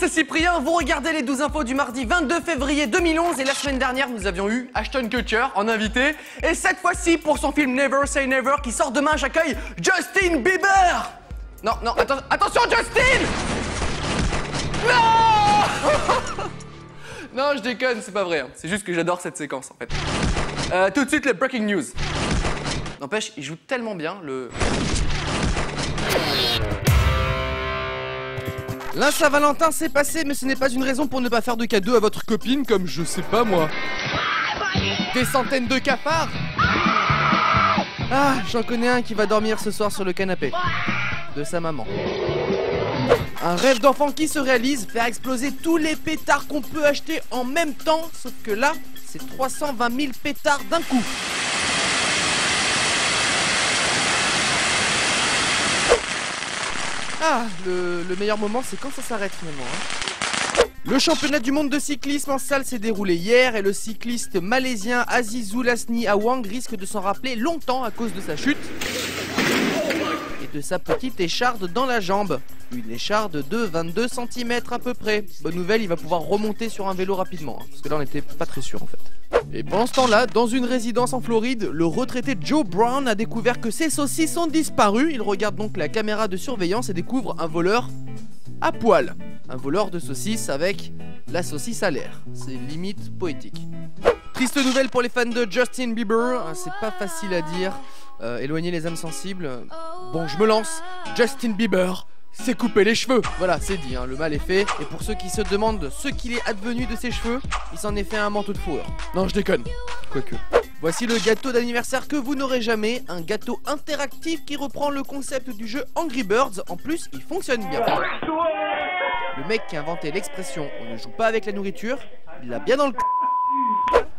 c'est Cyprien, vous regardez les 12 infos du mardi 22 février 2011 et la semaine dernière nous avions eu Ashton Kutcher en invité et cette fois-ci pour son film Never Say Never qui sort demain j'accueille Justin Bieber. Non, attention Justin. Non. Non je déconne, c'est pas vrai, hein. C'est juste que j'adore cette séquence en fait. Tout de suite les breaking news. N'empêche, il joue tellement bien le... La Saint-Valentin s'est passé, mais ce n'est pas une raison pour ne pas faire de cadeaux à votre copine comme je sais pas moi. Des centaines de cafards. Ah, j'en connais un qui va dormir ce soir sur le canapé. De sa maman. Un rêve d'enfant qui se réalise, faire exploser tous les pétards qu'on peut acheter en même temps, sauf que là, c'est 320 000 pétards d'un coup. Ah, le meilleur moment, c'est quand ça s'arrête finalement. Hein. Le championnat du monde de cyclisme en salle s'est déroulé hier et le cycliste malaisien Azizul Hasni Awang risque de s'en rappeler longtemps à cause de sa chute et de sa petite écharde dans la jambe. Une écharde de 22 cm à peu près. Bonne nouvelle, il va pouvoir remonter sur un vélo rapidement, hein, parce que là on n'était pas très sûr en fait. Et pendant ce temps-là, dans une résidence en Floride, le retraité Joe Brown a découvert que ses saucisses ont disparu. Il regarde donc la caméra de surveillance et découvre un voleur à poil. Un voleur de saucisses avec la saucisse à l'air. C'est limite poétique. Triste nouvelle pour les fans de Justin Bieber, c'est pas facile à dire. Éloigner les âmes sensibles. Bon, je me lance. Justin Bieber s'est coupé les cheveux. Voilà, c'est dit, hein, le mal est fait. Et pour ceux qui se demandent ce qu'il est advenu de ses cheveux, il s'en est fait un manteau de fourrure. Non, je déconne. Quoique. Voici le gâteau d'anniversaire que vous n'aurez jamais. Un gâteau interactif qui reprend le concept du jeu Angry Birds. En plus, il fonctionne bien. Le mec qui a inventé l'expression « on ne joue pas avec la nourriture », il l'a bien dans le c***.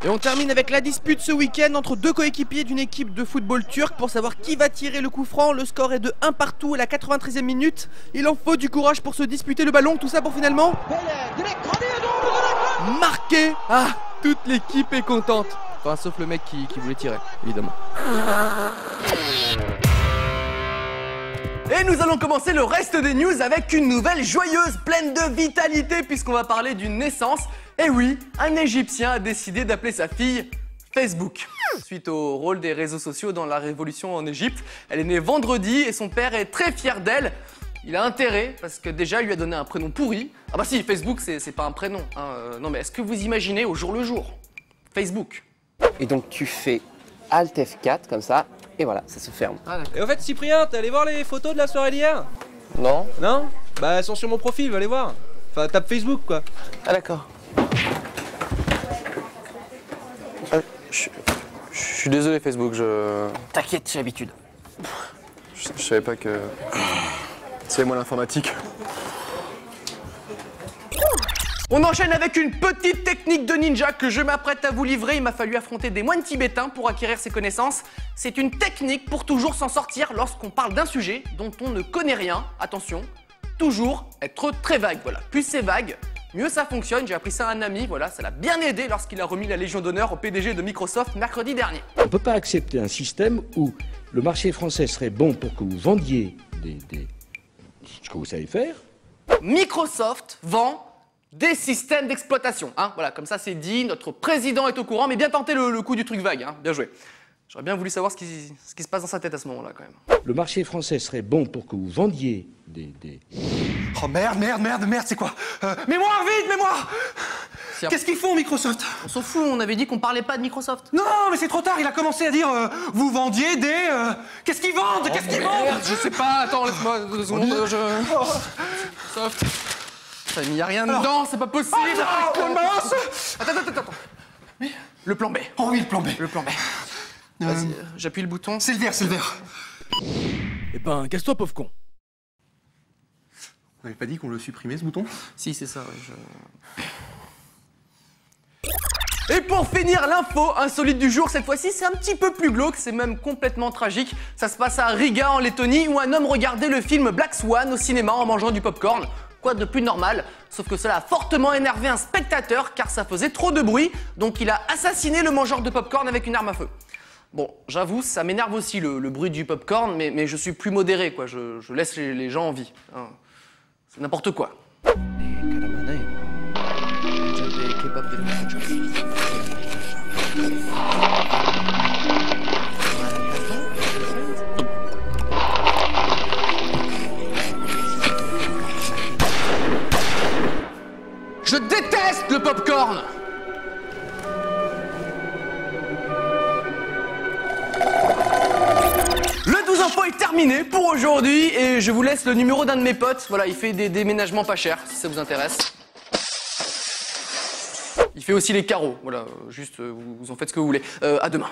Et on termine avec la dispute ce week-end entre deux coéquipiers d'une équipe de football turc pour savoir qui va tirer le coup franc. Le score est de 1 partout à la 93e minute. Il en faut du courage pour se disputer le ballon, tout ça pour finalement marquer. Ah, toute l'équipe est contente. Enfin, sauf le mec qui voulait tirer, évidemment. Et nous allons commencer le reste des news avec une nouvelle joyeuse, pleine de vitalité, puisqu'on va parler d'une naissance. Et oui, un Égyptien a décidé d'appeler sa fille Facebook. Suite au rôle des réseaux sociaux dans la révolution en Égypte, elle est née vendredi et son père est très fier d'elle. Il a intérêt, parce que déjà, il lui a donné un prénom pourri. Ah bah si, Facebook, c'est pas un prénom. Hein. Non mais est-ce que vous imaginez au jour le jour Facebook. Et donc tu fais Alt F4 comme ça, et voilà, ça se ferme. Ah, et au fait, Cyprien, t'es allé voir les photos de la soirée d'hier? Non. Non? Bah elles sont sur mon profil, va les voir. Enfin, tape Facebook quoi. Ah d'accord. Je suis désolé Facebook, T'inquiète, j'ai l'habitude. je savais pas que... C'est moi l'informatique. On enchaîne avec une petite technique de ninja que je m'apprête à vous livrer. Il m'a fallu affronter des moines tibétains pour acquérir ces connaissances. C'est une technique pour toujours s'en sortir lorsqu'on parle d'un sujet dont on ne connaît rien. Attention, toujours être très vague. Voilà, plus c'est vague, mieux ça fonctionne. J'ai appris ça à un ami, voilà, ça l'a bien aidé lorsqu'il a remis la Légion d'honneur au PDG de Microsoft mercredi dernier. On ne peut pas accepter un système où le marché français serait bon pour que vous vendiez ce que vous savez faire. Microsoft vend des systèmes d'exploitation, hein. Voilà, comme ça c'est dit, notre président est au courant, mais bien tenté le coup du truc vague, hein. Bien joué. J'aurais bien voulu savoir ce qui se passe dans sa tête à ce moment-là quand même. Le marché français serait bon pour que vous vendiez Oh merde, c'est quoi Mémoire, vite, mémoire. Qu'est-ce qu'ils font, Microsoft? On s'en fout, on avait dit qu'on parlait pas de Microsoft. Non, mais c'est trop tard, il a commencé à dire vous vendiez des... Qu'est-ce qu'ils vendent? Qu'est-ce qu'ils vendent? Je sais pas, attends, laisse-moi 2 secondes, Microsoft. Il n'y a rien dedans, c'est pas possible. Oh mince. Attends. Le plan B. Oh oui, le plan B. Le plan B. Vas-y, j'appuie le bouton. C'est le vert. Eh ben, casse-toi, pauvre con. On avait pas dit qu'on le supprimait, ce bouton? Si, c'est ça, ouais, Et pour finir, l'info insolite du jour, cette fois-ci, c'est un petit peu plus glauque, c'est même complètement tragique. Ça se passe à Riga, en Lettonie, où un homme regardait le film Black Swan au cinéma en mangeant du popcorn. Quoi de plus normal, sauf que cela a fortement énervé un spectateur car ça faisait trop de bruit, donc il a assassiné le mangeur de popcorn avec une arme à feu. Bon, j'avoue, ça m'énerve aussi le bruit du popcorn, mais je suis plus modéré, quoi. Je laisse les gens en vie. Hein. C'est n'importe quoi. Des kebabs de Je déteste le popcorn. Le 12 info est terminé pour aujourd'hui et je vous laisse le numéro d'un de mes potes. Voilà, il fait des déménagements pas chers si ça vous intéresse. Il fait aussi les carreaux. Voilà, juste vous en faites ce que vous voulez. À demain.